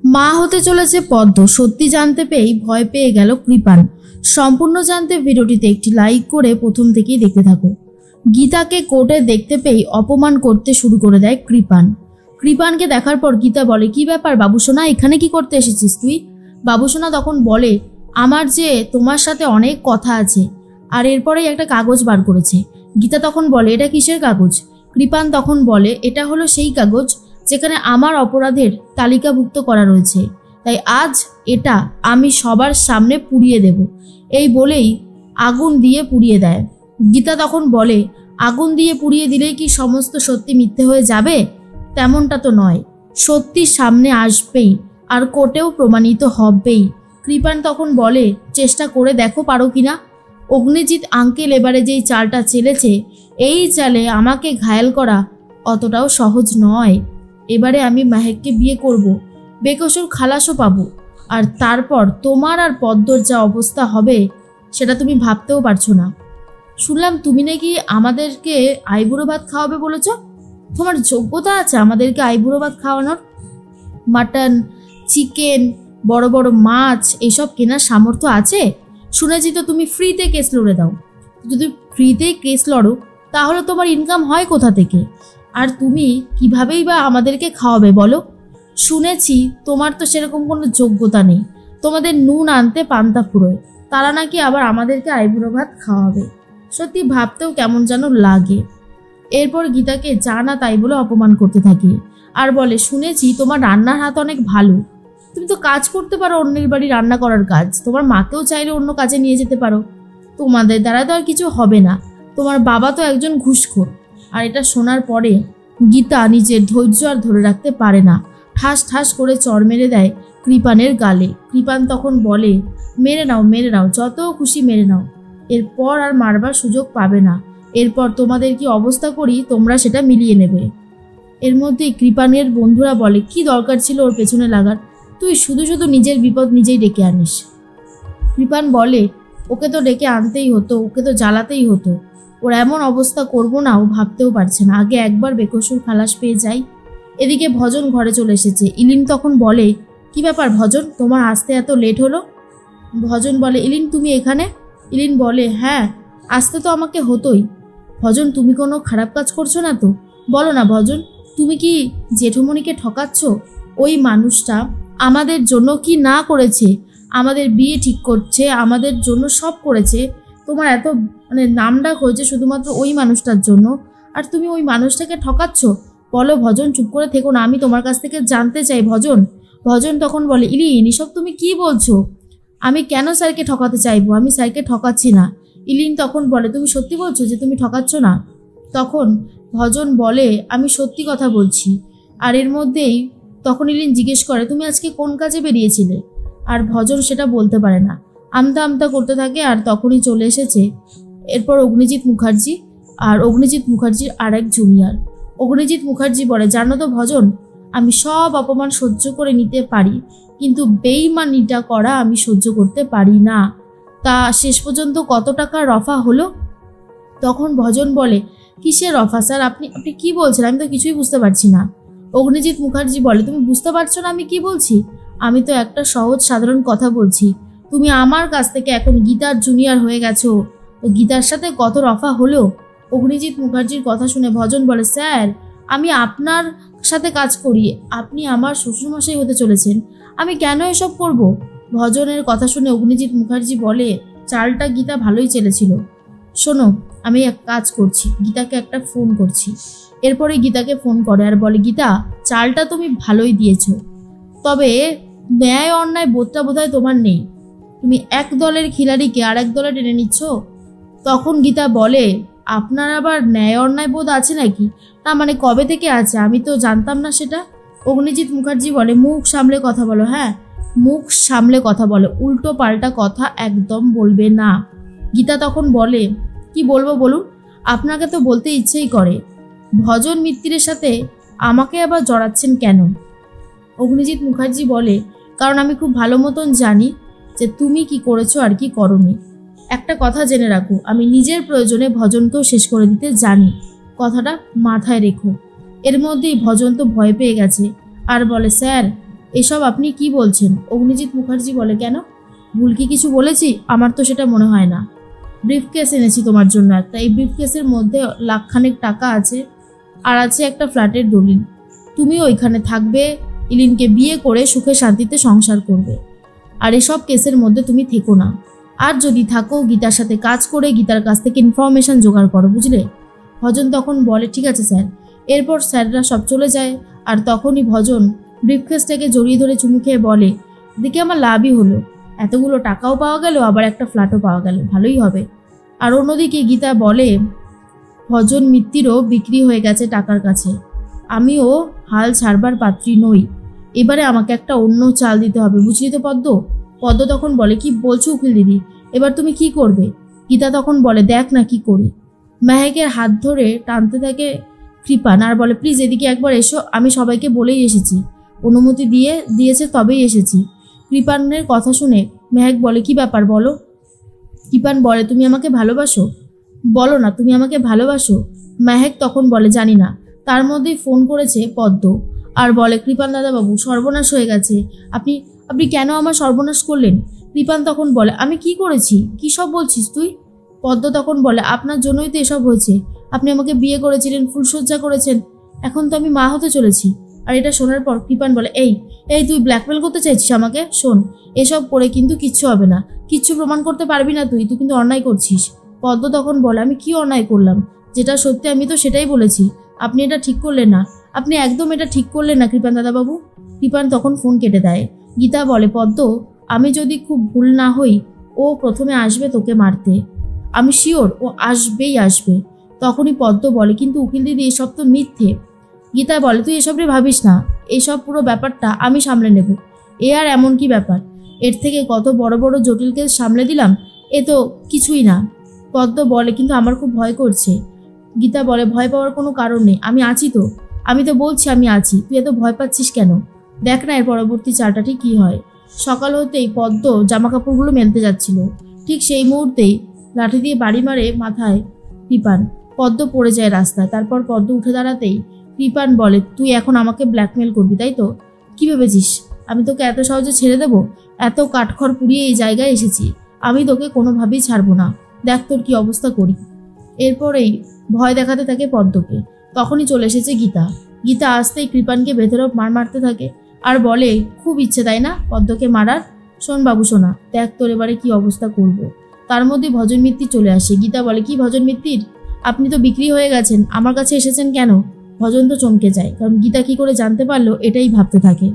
মা হতে চলেছে পদ্ম সত্যি জানতে পেয়েই ভয় পেয়ে গেল কৃপান। সম্পূর্ণ জানতে ভিডিওটিতে একটি লাইক করে প্রথম থেকেই দেখতে থাকো। গীতাকে কোর্টে দেখতে পেয়েই অপমান করতে শুরু করে দেয় কৃপান। কৃপানকে দেখার পর গীতা বলে, কি ব্যাপার বাবুসোনা, এখানে কি করতে এসেছিস তুই? বাবুসোনা তখন বলে, আমার যে তোমার সাথে অনেক কথা আছে। আর এরপরেই একটা কাগজ বার করেছে। গীতা তখন বলে, এটা কিসের কাগজ? কৃপান তখন বলে, এটা হলো সেই কাগজ যেখানে আমার অপরাধের তালিকাভুক্ত করা রয়েছে, তাই আজ এটা আমি সবার সামনে পুড়িয়ে দেব। এই বলেই আগুন দিয়ে পুড়িয়ে দেয়। গীতা তখন বলে, আগুন দিয়ে পুড়িয়ে দিলেই কি সমস্ত সত্যি মিথ্যে হয়ে যাবে? তেমনটা তো নয়, সত্যি সামনে আসবেই আর কোর্টেও প্রমাণিত হবেই। কৃপান তখন বলে, চেষ্টা করে দেখো পারো কিনা। অগ্নিজিৎ আঙ্কেল এবারে যেই চালটা চেলেছে, এই চালে আমাকে ঘায়েল করা অতটাও সহজ নয়। এবারে আমি মাহেককে বিয়ে করব, বেকসুর খালাসও পাবো, আর তারপর তোমার আর পদ্মর যা অবস্থা হবে সেটা তুমি ভাবতেও পারছো না। শুনলাম তুমি নাকি আমাদেরকে আইবুড়ো ভাত খাওয়াবে বলেছ। তোমার যোগ্যতা আছে আমাদেরকে আইবুড়ো ভাত খাওয়ানোর? মাটন, চিকেন, বড় বড় মাছ এসব কেনার সামর্থ্য আছে? শুনেছি তো তুমি ফ্রিতে কেস লড়ে দাও। যদি ফ্রিতেই কেস লড়ো তাহলে তোমার ইনকাম হয় কোথা থেকে? আর তুমি কিভাবেই বা আমাদেরকে খাওয়াবে বলো? শুনেছি তোমার তো সেরকম কোনো যোগ্যতা নেই, তোমাদের নুন আনতে পান্তা ফুরোয়, তারা নাকি আবার আমাদেরকে আইবুড়ো ভাত খাওয়াবে। সত্যি ভাবতেও কেমন যেন লাগে। এরপর গীতাকে যা না তাই বলে অপমান করতে থাকে আর বলে, শুনেছি তোমার রান্নার হাত অনেক ভালো, তুমি তো কাজ করতে পারো, অন্যের বাড়ি রান্না করার কাজ। তোমার মাকেও চাইলে অন্য কাজে নিয়ে যেতে পারো, তোমাদের দ্বারা তো আর কিছু হবে না। তোমার বাবা তো একজন ঘুষখোর। আর এটা শোনার পরে গীতা নিজের ধৈর্য আর ধরে রাখতে পারে না, ঠাস ঠাস করে চড় মেরে দেয় কৃপানের গালে। কৃপান তখন বলে, মেরে নাও মেরে নাও, যত খুশি মেরে নাও, এরপর আর মারবার সুযোগ পাবে না। এরপর তোমাদের কি অবস্থা করি তোমরা সেটা মিলিয়ে নেবে। এর মধ্যেই কৃপানের বন্ধুরা বলে, কি দরকার ছিল ওর পেছনে লাগার, তুই শুধু শুধু নিজের বিপদ নিজেই ডেকে আনিস। কৃপান বলে, ওকে তো ডেকে আনতেই হতো, ওকে তো জ্বালাতেই হতো। ওর এমন অবস্থা করব না ও ভাবতেও পারছে না, আগে একবার বেকসুর খালাস পেয়ে যাই। এদিকে ভজন ঘরে চলে এসেছে। ইলিন তখন বলে, কি ব্যাপার ভজন, তোমার আসতে এত লেট হলো? ভজন বলে, ইলিন তুমি এখানে? ইলিন বলে, হ্যাঁ আসতে তো আমাকে হতোই। ভজন তুমি কোনো খারাপ কাজ করছো না তো? বলো না ভজন, তুমি কি জেঠুমণিকে ঠকাচ্ছ? ওই মানুষটা আমাদের জন্য কি না করেছে, আমাদের বিয়ে ঠিক করছে, আমাদের জন্য সব করেছে। তোমার এত নাম ডাক হয়েছে শুধুমাত্র ওই মানুষটার জন্য, আর তুমি ওই মানুষটাকে ঠকাচ্ছ। বলো ভজন, চুপ করে থেকো না, আমি তোমার কাছ থেকে জানতে চাই ভজন। ভজন তখন বলে, ইলিন এসব তুমি কি বলছো? আমি কেন স্যারকে ঠকাতে চাইবো? আমি স্যারকে ঠকাচ্ছি না। ইলিন তখন বলে, তুমি সত্যি বলছো যে তুমি ঠকাচ্ছ না? তখন ভজন বলে, আমি সত্যি কথা বলছি। আর এর মধ্যেই তখন ইলিন জিজ্ঞেস করে, তুমি আজকে কোন কাজে বেরিয়েছিলে? আর ভজন সেটা বলতে পারে না, আমতা আমতা করতে থাকে। আর তখনই চলে এসেছে এরপর অগ্নিজিৎ মুখার্জি আর অগ্নিজিৎ মুখার্জির আর এক জুনিয়র। অগ্নিজিৎ মুখার্জি বলে, জানো তো ভজন, আমি সব অপমান সহ্য করে নিতে পারি, কিন্তু বেইমানিটা করা আমি সহ্য করতে পারি না। তা শেষ পর্যন্ত কত টাকা রফা হলো? তখন ভজন বলে, কিসের রফা স্যার, আপনি আপনি কি বলছেন? আমি তো কিছুই বুঝতে পারছি না। অগ্নিজিৎ মুখার্জি বলে, তুমি বুঝতে পারছো না আমি কি বলছি? আমি তো একটা সহজ সাধারণ কথা বলছি। তুমি আমার কাছ থেকে এখন গীতার জুনিয়র হয়ে গেছো, তো গীতার সাথে কত রফা হলো? অগ্নিজিৎ মুখার্জির কথা শুনে ভজন বলে, স্যার আমি আপনার সাথে কাজ করি, আপনি আমার শ্বশুরমশাই হতে চলেছেন, আমি কেন এসব করব? ভজনের কথা শুনে অগ্নিজিৎ মুখার্জি বলে, চালটা গীতা ভালোই চেলেছিল। শোনো, আমি এক কাজ করছি, গীতাকে একটা ফোন করছি। এরপরে গীতাকে ফোন করে আর বলে, গীতা চালটা তুমি ভালোই দিয়েছো, তবে ন্যায় অন্যায় বোধটা বোধহয় তোমার নেই, তুমি এক দলের খিলাড়িকে আর এক দলে টেনে নিচ্ছ। তখন গীতা বলে, আপনার আবার ন্যায় অন্যায় বোধ আছে নাকি? না মানে কবে থেকে আছে, আমি তো জানতাম না সেটা। অগ্নিজিৎ মুখার্জি বলে, মুখ সামলে কথা বলো, হ্যাঁ মুখ সামলে কথা বলো, উল্টো পাল্টা কথা একদম বলবে না। গীতা তখন বলে, কি বলবো বলুন, আপনাকে তো বলতে ইচ্ছেই করে। ভজন মিত্রের সাথে আমাকে আবার জড়াচ্ছেন কেন? অগ্নিজিৎ মুখার্জি বলে, কারণ আমি খুব ভালো মতন জানি যে তুমি কি করেছো আর কি করোনি। একটা কথা জেনে রাখো, আমি নিজের প্রয়োজনে ভজনকেও শেষ করে দিতে জানি, কথাটা মাথায় রেখো। এর মধ্যেই ভজন তো ভয় পেয়ে গেছে আর বলে, স্যার এসব আপনি কি বলছেন? অগ্নিজিৎ মুখার্জি বলে, কেন? ভুল কি কিছু বলেছি? আমার তো সেটা মনে হয় না। ব্রিফকেস এনেছি তোমার জন্য একটা। এই ব্রিফকেসের মধ্যে লাখখানেক টাকা আছে, আর আছে একটা ফ্ল্যাটের দলিল। তুমি ওইখানে থাকবে, ইলিনকে বিয়ে করে সুখে শান্তিতে সংসার করবে। আর এসব কেসের মধ্যে তুমি থেকো না। আর যদি থাকো, গীতার সাথে কাজ করে গীতার কাছ থেকে ইনফরমেশন জোগাড় করো, বুঝলে? ভজন তখন বলে, ঠিক আছে স্যার। এরপর স্যাররা সব চলে যায়। আর তখনই ভজন ব্রিফকেসটাকে জড়িয়ে ধরে চুমু খেয়ে বলে, দেখে আমার লাভই হলো, এতগুলো টাকাও পাওয়া গেল, আবার একটা ফ্ল্যাটও পাওয়া গেল, ভালোই হবে। আর অন্যদিকে গীতা বলে, ভজন মিত্তিরও বিক্রি হয়ে গেছে টাকার কাছে। আমিও হাল ছাড়বার পাত্রী নই। এবারে আমাকে একটা অন্য চাল দিতে হবে, বুঝলি তো পদ্ম? পদ্ম তখন বলে, কি বলছো উকিল দিদি, এবার তুমি কি করবে? গীতা তখন বলে, দেখ না কি করি। মেহেকের হাত ধরে টানতে থাকে কৃপান আর বলে, প্লিজ এদিকে একবার এসো, আমি সবাইকে বলেই এসেছি, অনুমতি দিয়েছে তবেই এসেছি। কৃপানের কথা শুনে মেহেক বলে, কি ব্যাপার বলো। কৃপান বলে, তুমি আমাকে ভালোবাসো? বলো না, তুমি আমাকে ভালোবাসো? মেহেক তখন বলে, জানি না। তার মধ্যেই ফোন করেছে পদ্ম আর বলে, কৃপান দাদাবাবু, সর্বনাশ হয়ে গেছে। আপনি আপনি কেন আমার সর্বনাশ করলেন? কৃপান তখন বলে, আমি কি করেছি? কি সব বলছিস তুই? পদ্ম তখন বলে, আপনার জন্যই তো এসব হয়েছে। আপনি আমাকে বিয়ে করেছিলেন, ফুলসজ্জা করেছেন, এখন তো আমি মা হতে চলেছি। আর এটা শোনার পর কৃপান বলে, এই এই তুই ব্ল্যাকমেল করতে চাইছিস আমাকে? শোন, এসব করে কিন্তু কিচ্ছু হবে না, কিচ্ছু প্রমাণ করতে পারবি না, তুই কিন্তু অন্যায় করছিস। পদ্ম তখন বলে, আমি কি অন্যায় করলাম? যেটা সত্যি আমি তো সেটাই বলেছি। আপনি এটা ঠিক করলেন না, আপনি একদম এটা ঠিক করলেন না কৃপান দাদাবাবু। কৃপান তখন ফোন কেটে দেয়। গীতা বলে, পদ্ম, আমি যদি খুব ভুল না হই, ও প্রথমে আসবে তোকে মারতে। আমি শিওর ও আসবেই আসবে। তখনই পদ্ম বলে, কিন্তু উকিল দিদি, এসব তো মিথ্যে। গীতা বলে, তুই এসব নিয়ে ভাবিস না, এইসব পুরো ব্যাপারটা আমি সামলে নেব। এ আর এমন কি ব্যাপার, এর থেকে কত বড় বড় জটিল কেস সামলে দিলাম, এ তো কিছুই না। পদ্ম বলে, কিন্তু আমার খুব ভয় করছে। গীতা বলে, ভয় পাওয়ার কোনো কারণ নেই, আমি আছি তো। আমি তো বলছি আমি আছি, তুই এত ভয় পাচ্ছিস কেন? দেখ না এর পরবর্তী চালটা ঠিক কী হয়। সকাল হতেই পদ্ম জামা কাপড়গুলো মেলতে যাচ্ছিল, ঠিক সেই মুহূর্তেই লাঠি দিয়ে বাড়ি মারে মাথায় কৃপান। পদ্ম পড়ে যায় রাস্তায়। তারপর পদ্ম উঠে দাঁড়াতেই কৃপান বলে, তুই এখন আমাকে ব্ল্যাকমেল করবি, তাই তো? কি ভেবেছিস আমি তোকে এত সহজে ছেড়ে দেব? এত কাঠখড় পুড়িয়ে এই জায়গায় এসেছি, আমি তোকে কোনোভাবেই ছাড়বো না। দেখ তোর কি অবস্থা করি। এরপরেই ভয় দেখাতে থাকে পদ্মকে। তখনই চলে এসেছে গীতা। গীতা আসতেই কৃপানকে ভেতরে মার মারতে থাকে আর বলে, খুব ইচ্ছে তাই না পদ্মকে মারার? শোন বাবু সোনা, দেখ তোর এবারে কি অবস্থা করব। তার মধ্যে ভজন মিত্তির চলে আসে। গীতা বলে, কি ভজন মিত্তির, আপনি তো বিক্রি হয়ে গেছেন, আমার কাছে এসেছেন কেন? ভজন তো চমকে যায়, কারণ গীতা কি করে জানতে পারলো এটাই ভাবতে থাকে।